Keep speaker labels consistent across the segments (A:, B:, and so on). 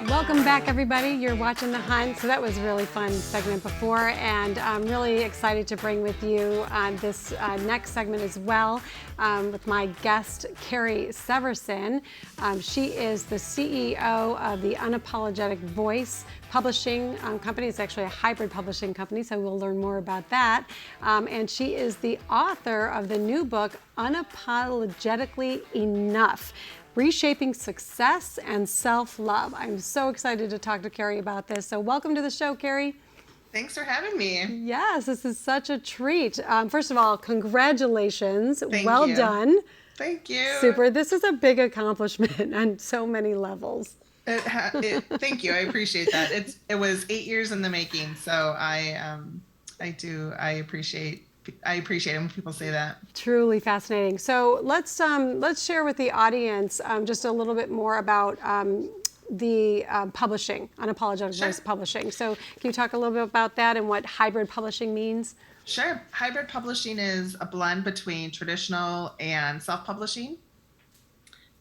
A: Welcome back, everybody. You're watching The Hunt. So that was a really fun segment before, and I'm really excited to bring with you this next segment as well with my guest, Carrie Severson. She is the CEO of the Unapologetic Voice publishing company. It's actually a hybrid publishing company, so we'll learn more about that. And she is the author of the new book, Unapologetically Enough: Reshaping Success and Self-Love. I'm so excited to talk to Carrie about this. So welcome to the show, Carrie.
B: Thanks for having me.
A: Yes, this is such a treat. First of all, congratulations.
B: Thank
A: well
B: you.
A: done.
B: Thank you.
A: Super. This is a big accomplishment on so many levels.
B: Thank you. I appreciate that. It was 8 years in the making, so I appreciate it when people say that.
A: Truly fascinating. So let's share with the audience just a little bit more about the publishing, Unapologetic Voice Publishing. So can you talk a little bit about that and what hybrid publishing means?
B: Sure. Hybrid publishing is a blend between traditional and self-publishing.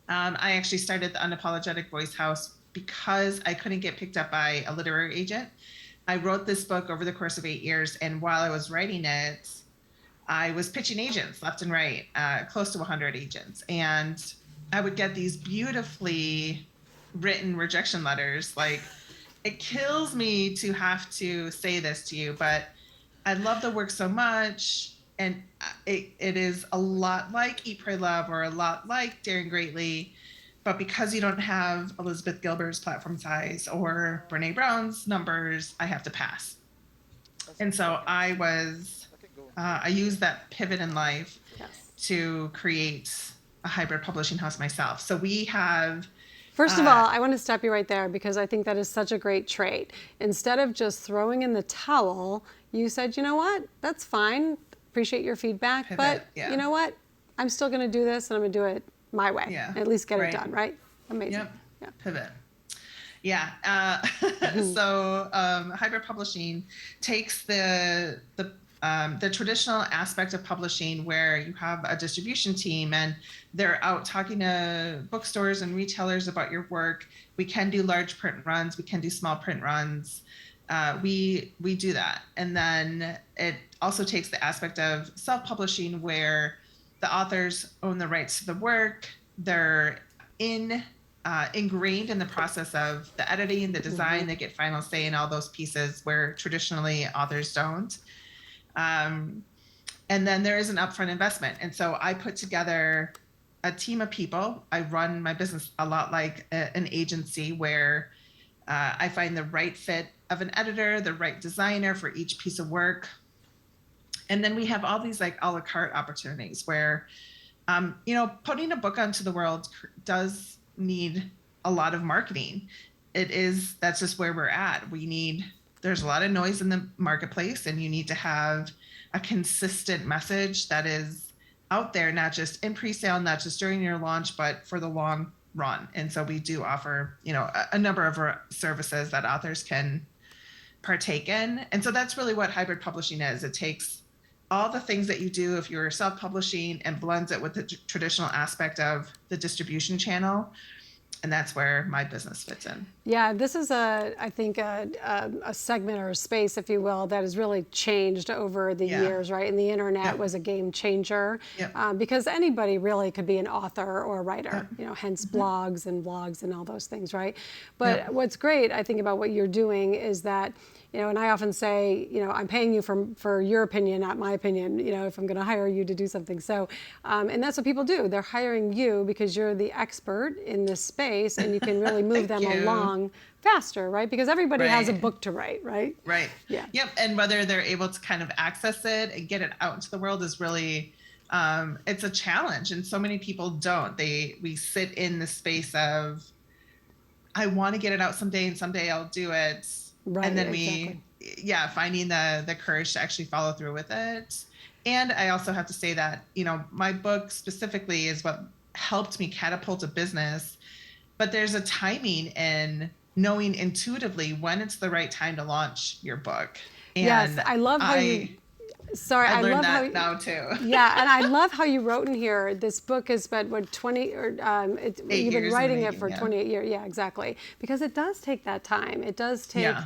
B: I actually started the Unapologetic Voice House because I couldn't get picked up by a literary agent. I wrote this book over the course of 8 years, and while I was writing it, I was pitching agents left and right, close to 100 agents. And I would get these beautifully written rejection letters. Like, it kills me to have to say this to you, but I love the work so much. And it is a lot like Eat, Pray, Love, or a lot like Daring Greatly. But because you don't have Elizabeth Gilbert's platform size or Brene Brown's numbers, I have to pass. And so I used that pivot in life to create a hybrid publishing house myself. So we have...
A: First of all, I want to stop you right there because I think that is such a great trait. Instead of just throwing in the towel, you said, you know what, that's fine. Appreciate your feedback, pivot, but you know what? I'm still going to do this, and I'm going to do it my way.
B: Yeah.
A: At least get it done, right? Amazing.
B: Yep.
A: Yeah.
B: Pivot. Yeah. So hybrid publishing takes the traditional aspect of publishing where you have a distribution team and they're out talking to bookstores and retailers about your work. We can do large print runs. We can do small print runs. We do that. And then it also takes the aspect of self-publishing where the authors own the rights to the work. They're ingrained in the process of the editing, the design. They get final say in all those pieces where traditionally authors don't. And then there is an upfront investment. And so I put together a team of people. I run my business a lot like an agency where I find the right fit of an editor, the right designer for each piece of work. And then we have all these like a la carte opportunities where, putting a book onto the world does need a lot of marketing. That's just where we're at. There's a lot of noise in the marketplace, and you need to have a consistent message that is out there, not just in pre-sale, not just during your launch, but for the long run. And so we do offer, a number of services that authors can partake in. And so that's really what hybrid publishing is. It takes all the things that you do if you're self-publishing and blends it with the traditional aspect of the distribution channel. And that's where my business fits in.
A: Yeah, this is I think a segment or a space, if you will, that has really changed over the years, right? And the internet was a game changer because anybody really could be an author or a writer, hence blogs and vlogs and all those things, right? But what's great, I think, about what you're doing is that, and I often say, I'm paying you for your opinion, not my opinion, if I'm going to hire you to do something. So, and that's what people do. They're hiring you because you're the expert in this space and you can really move them along faster, right? Because everybody has a book to write, right?
B: Right.
A: Yeah.
B: Yep. And whether they're able to kind of access it and get it out into the world is really, it's a challenge. And so many people don't. We sit in the space of, I want to get it out someday and someday I'll do it. Right, and then finding the courage to actually follow through with it. And I also have to say that, my book specifically is what helped me catapult a business, but there's a timing in knowing intuitively when it's the right time to launch your book. And
A: yes, I love how Sorry,
B: I
A: I
B: learned
A: love
B: that
A: how
B: now too.
A: yeah, and I love how you wrote in here. This book is about what 20 or you've been
B: 8 years in the
A: writing it
B: making,
A: for
B: yeah.
A: 28 years. Yeah, exactly. Because it does take that time. It does take
B: Yeah.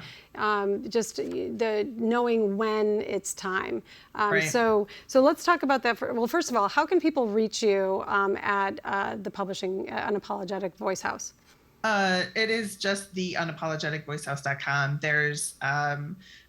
A: just the knowing when it's time.
B: Right.
A: So let's talk about that. Well, first of all, how can people reach you at the publishing Unapologetic Voice House?
B: It is just the unapologeticvoicehouse.com. There's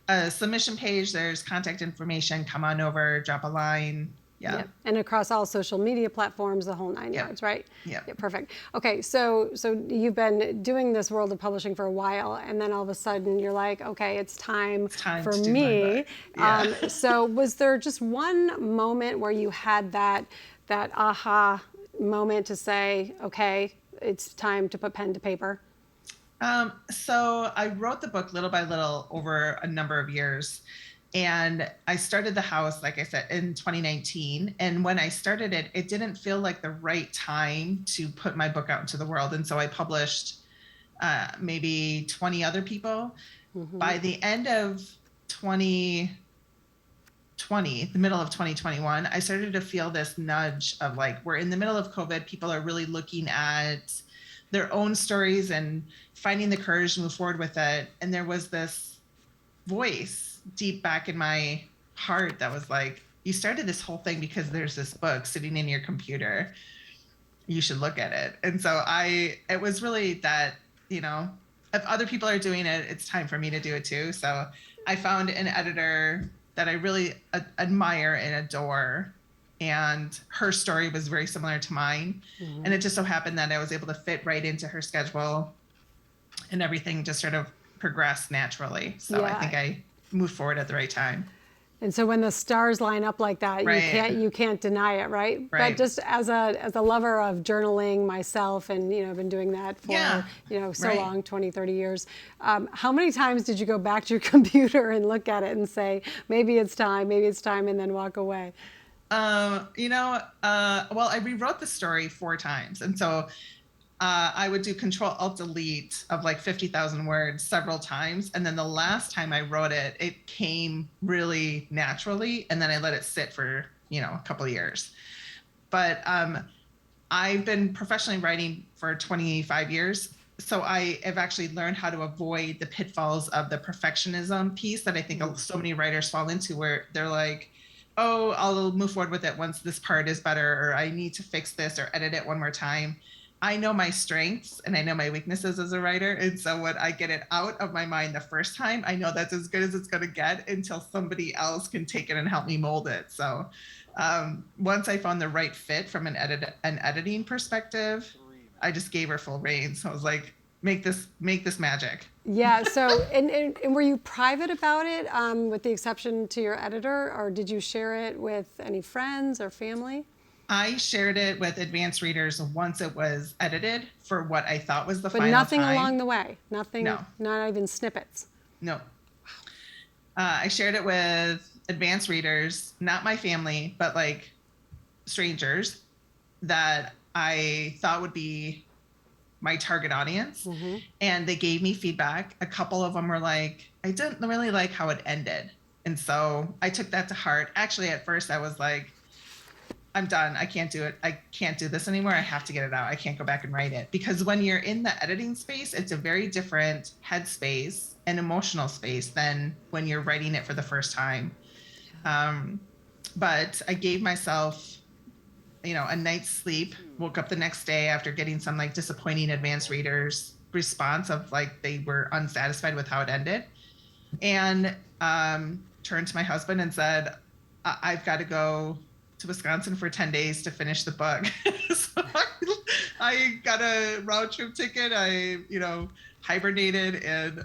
B: a submission page. There's contact information. Come on over, drop a line. Yeah.
A: Yep. And across all social media platforms, the whole nine
B: Yep.
A: yards, right?
B: Yep.
A: Yeah, perfect. Okay, so you've been doing this world of publishing for a while, and then all of a sudden you're like, okay, it's time for
B: to do my
A: me.
B: book. Yeah.
A: So was there just one moment where you had that aha moment to say, okay, it's time to put pen to paper?
B: So I wrote the book little by little over a number of years. And I started the house, like I said, in 2019. And when I started it, it didn't feel like the right time to put my book out into the world. And so I published maybe 20 other people. By the end of 2020, the middle of 2021, I started to feel this nudge of like, we're in the middle of COVID. People are really looking at their own stories and finding the courage to move forward with it. And there was this voice deep back in my heart that was like, you started this whole thing because there's this book sitting in your computer. You should look at it. And so it was really that, if other people are doing it, it's time for me to do it too. So I found an editor that I really admire and adore. And her story was very similar to mine. Mm-hmm. And it just so happened that I was able to fit right into her schedule and everything just sort of progressed naturally. So yeah. I think I moved forward at the right time.
A: And so when the stars line up like that, right. you can't deny it, right? But just as a lover of journaling myself, and I've been doing that for so long, 20, 30 years. How many times did you go back to your computer and look at it and say, maybe it's time, and then walk away?
B: Well, I rewrote the story 4 times, and so I would do Control-Alt-Delete of like 50,000 words several times. And then the last time I wrote it, it came really naturally. And then I let it sit for, a couple of years. But I've been professionally writing for 25 years. So I have actually learned how to avoid the pitfalls of the perfectionism piece that I think so many writers fall into, where they're like, oh, I'll move forward with it once this part is better, or I need to fix this or edit it one more time. I know my strengths and I know my weaknesses as a writer. And so when I get it out of my mind the first time, I know that's as good as it's going to get until somebody else can take it and help me mold it. So once I found the right fit from an editing perspective, I just gave her full rein. So I was like, make this magic.
A: Yeah. So, and were you private about it, with the exception to your editor, or did you share it with any friends or family?
B: I shared it with advanced readers once it was edited for what I thought was the final time.
A: But nothing along the way? Nothing?
B: No.
A: Not even snippets?
B: No. I shared it with advanced readers, not my family, but like strangers that I thought would be my target audience. Mm-hmm. And they gave me feedback. A couple of them were like, I didn't really like how it ended. And so I took that to heart. Actually, at first I was like, I'm done. I can't do it. I can't do this anymore. I have to get it out. I can't go back and write it. Because when you're in the editing space, it's a very different headspace and emotional space than when you're writing it for the first time. But I gave myself, a night's sleep, woke up the next day after getting some like disappointing advanced readers response of like they were unsatisfied with how it ended, and turned to my husband and said, I've got to go to Wisconsin for 10 days to finish the book. So I got a round trip ticket. I, hibernated in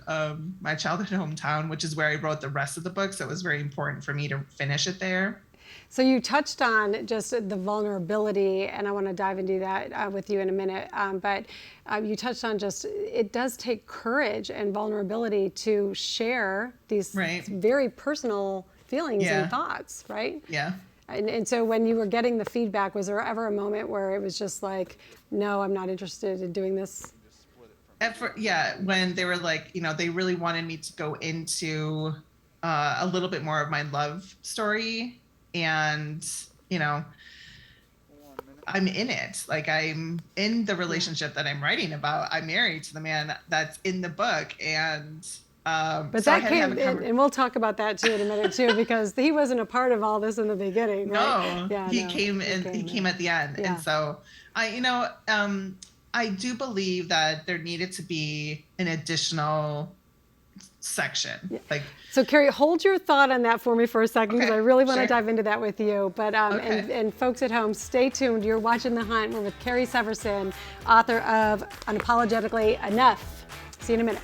B: my childhood hometown, which is where I wrote the rest of the book. So it was very important for me to finish it there.
A: So you touched on just the vulnerability, and I want to dive into that with you in a minute. But you touched on just, it does take courage and vulnerability to share these very personal feelings and thoughts, right?
B: Yeah.
A: And so when you were getting the feedback, was there ever a moment where it was just like, no, I'm not interested in doing this?
B: When they were like, they really wanted me to go into a little bit more of my love story. And, you know, I'm in it. Like, I'm in the relationship that I'm writing about. I'm married to the man that's in the book. And
A: But
B: so I
A: that
B: had to have
A: came,
B: a conversation.
A: and we'll talk about that too in a minute too, because he wasn't a part of all this in the beginning, right?
B: No,
A: Yeah,
B: he
A: no,
B: came in, he came at the end. And
A: Yeah.
B: so I do believe that there needed to be an additional section.
A: Yeah.
B: Like,
A: so Carrie, hold your thought on that for me for a second, because
B: okay,
A: I really want to
B: sure.
A: dive into that with you. But
B: Okay.
A: and folks at home, stay tuned. You're watching The Hunt. We're with Carrie Severson, author of Unapologetically Enough. See you in a minute.